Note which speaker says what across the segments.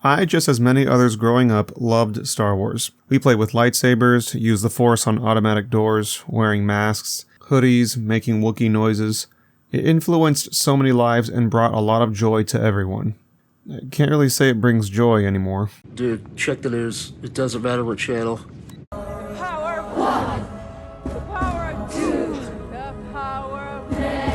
Speaker 1: I, just as many others growing up, loved Star Wars. We played with lightsabers, used the Force on automatic doors, wearing masks, hoodies, making Wookiee noises. It influenced so many lives and brought a lot of joy to everyone. I can't really say it brings joy anymore.
Speaker 2: Dude, check the news. It doesn't matter what channel.
Speaker 3: The power of one. The power of two. The power of many.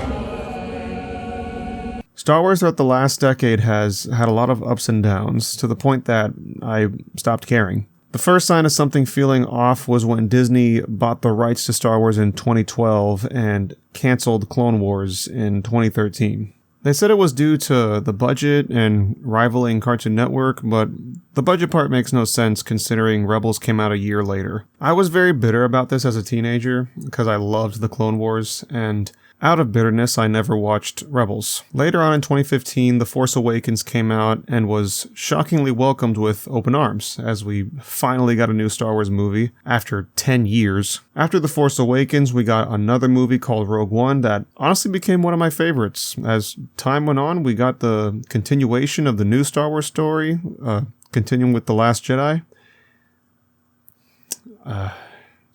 Speaker 1: Star Wars throughout the last decade has had a lot of ups and downs, to the point that I stopped caring. The first sign of something feeling off was when Disney bought the rights to Star Wars in 2012 and canceled Clone Wars in 2013. They said it was due to the budget and rivaling Cartoon Network, but the budget part makes no sense considering Rebels came out a year later. I was very bitter about this as a teenager because I loved the Clone Wars, and out of bitterness, I never watched Rebels. Later on in 2015, The Force Awakens came out and was shockingly welcomed with open arms, as we finally got a new Star Wars movie after 10 years. After The Force Awakens, we got another movie called Rogue One that honestly became one of my favorites. As time went on, we got the continuation of the new Star Wars story, continuing with The Last Jedi.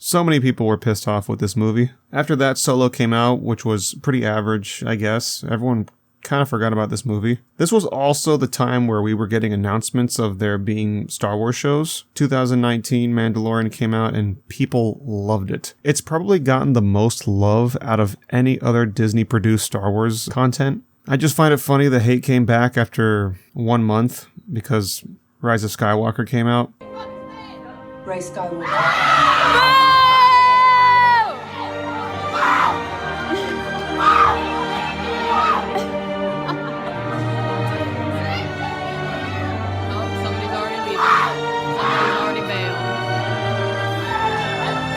Speaker 1: So many people were pissed off with this movie. After that, Solo came out, which was pretty average, I guess. Everyone kind of forgot about this movie. This was also the time where we were getting announcements of there being Star Wars shows. 2019, Mandalorian came out and people loved it. It's probably gotten the most love out of any other Disney-produced Star Wars content. I just find it funny the hate came back after 1 month because Rise of Skywalker came out.
Speaker 4: Ray Skywalker.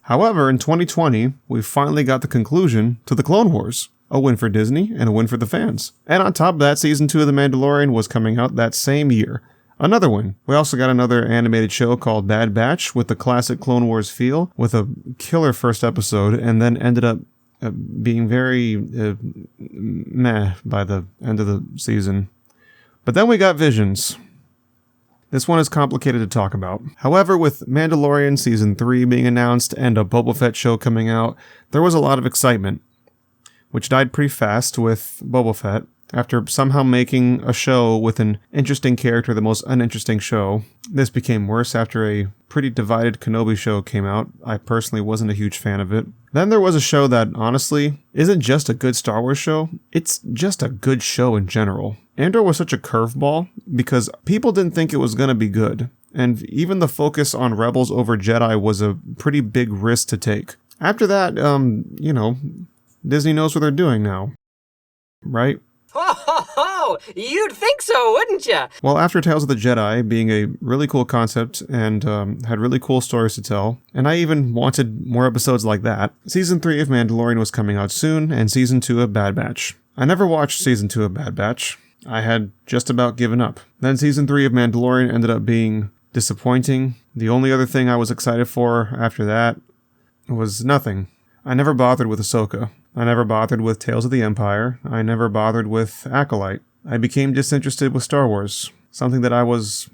Speaker 1: However, in 2020, we finally got the conclusion to the Clone Wars. A win for Disney and a win for the fans. And on top of that, Season 2 of The Mandalorian was coming out that same year. Another win. We also got another animated show called Bad Batch with the classic Clone Wars feel, with a killer first episode, and then ended up being very meh by the end of the season. But then we got Visions. This one is complicated to talk about. However, with Mandalorian Season 3 being announced and a Boba Fett show coming out, there was a lot of excitement, which died pretty fast with Boba Fett. After somehow making a show with an interesting character the most uninteresting show, this became worse after a pretty divided Kenobi show came out. I personally wasn't a huge fan of it. Then there was a show that, honestly, isn't just a good Star Wars show, it's just a good show in general. Andor was such a curveball because people didn't think it was going to be good, and even the focus on Rebels over Jedi was a pretty big risk to take. After that, Disney knows what they're doing now, right?
Speaker 5: Ho, ho, ho! You'd think so, wouldn't ya?
Speaker 1: Well, after Tales of the Jedi being a really cool concept and had really cool stories to tell, and I even wanted more episodes like that, Season 3 of Mandalorian was coming out soon, and Season 2 of Bad Batch. I never watched Season 2 of Bad Batch. I had just about given up. Then Season 3 of Mandalorian ended up being disappointing. The only other thing I was excited for after that was nothing. I never bothered with Ahsoka. I never bothered with Tales of the Empire. I never bothered with Acolyte. I became disinterested with Star Wars, something that I was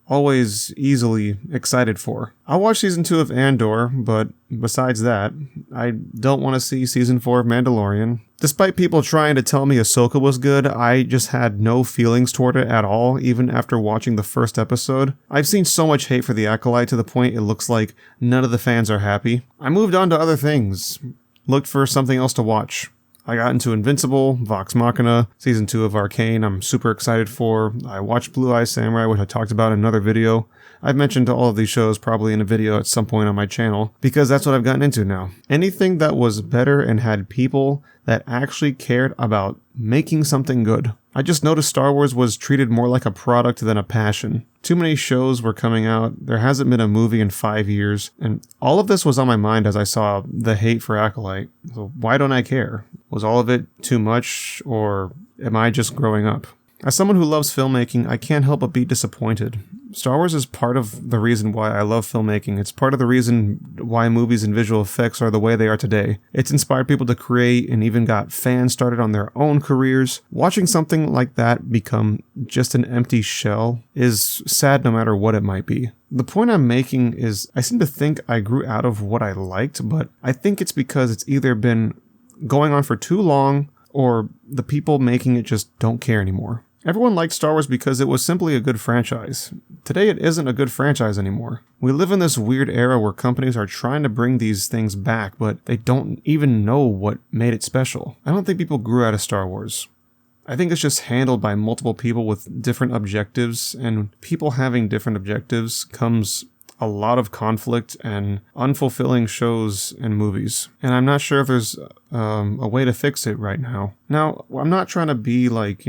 Speaker 1: always easily excited for. I'll watch Season 2 of Andor, but besides that, I don't want to see Season 4 of Mandalorian. Despite people trying to tell me Ahsoka was good, I just had no feelings toward it at all, even after watching the first episode. I've seen so much hate for the Acolyte to the point it looks like none of the fans are happy. I moved on to other things. Looked for something else to watch. I got into Invincible, Vox Machina, Season 2 of Arcane I'm super excited for. I watched Blue Eye Samurai, which I talked about in another video. I've mentioned all of these shows probably in a video at some point on my channel, because that's what I've gotten into now. Anything that was better and had people that actually cared about making something good. I just noticed Star Wars was treated more like a product than a passion. Too many shows were coming out, there hasn't been a movie in 5 years, and all of this was on my mind as I saw the hate for Acolyte. So why don't I care? Was all of it too much, or am I just growing up? As someone who loves filmmaking, I can't help but be disappointed. Star Wars is part of the reason why I love filmmaking. It's part of the reason why movies and visual effects are the way they are today. It's inspired people to create and even got fans started on their own careers. Watching something like that become just an empty shell is sad no matter what it might be. The point I'm making is I seem to think I grew out of what I liked, but I think it's because it's either been going on for too long or the people making it just don't care anymore. Everyone liked Star Wars because it was simply a good franchise. Today it isn't a good franchise anymore. We live in this weird era where companies are trying to bring these things back, but they don't even know what made it special. I don't think people grew out of Star Wars. I think it's just handled by multiple people with different objectives, and people having different objectives comes a lot of conflict and unfulfilling shows and movies. And I'm not sure if there's a way to fix it right now. Now, I'm not trying to be like,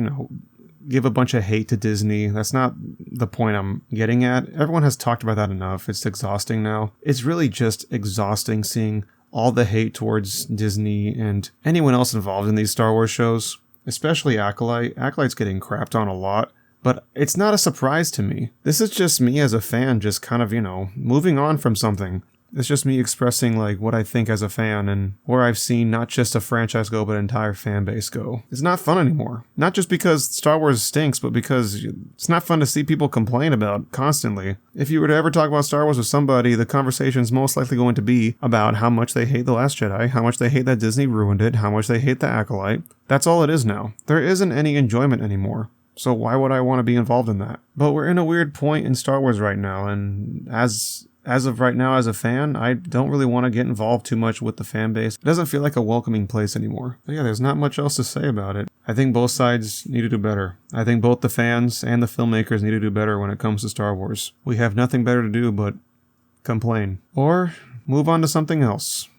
Speaker 1: give a bunch of hate to Disney. That's not the point I'm getting at. Everyone has talked about that enough. It's exhausting now. It's really just exhausting seeing all the hate towards Disney and anyone else involved in these Star Wars shows, especially Acolyte. Acolyte's getting crapped on a lot, but it's not a surprise to me. This is just me as a fan just kind of, moving on from something. It's just me expressing like what I think as a fan and where I've seen not just a franchise go, but an entire fan base go. It's not fun anymore. Not just because Star Wars stinks, but because it's not fun to see people complain about constantly. If you were to ever talk about Star Wars with somebody, the conversation's most likely going to be about how much they hate The Last Jedi, how much they hate that Disney ruined it, how much they hate The Acolyte. That's all it is now. There isn't any enjoyment anymore. So why would I want to be involved in that? But we're in a weird point in Star Wars right now, and as of right now, as a fan, I don't really want to get involved too much with the fan base. It doesn't feel like a welcoming place anymore. But yeah, there's not much else to say about it. I think both sides need to do better. I think both the fans and the filmmakers need to do better when it comes to Star Wars. We have nothing better to do but complain. Or move on to something else.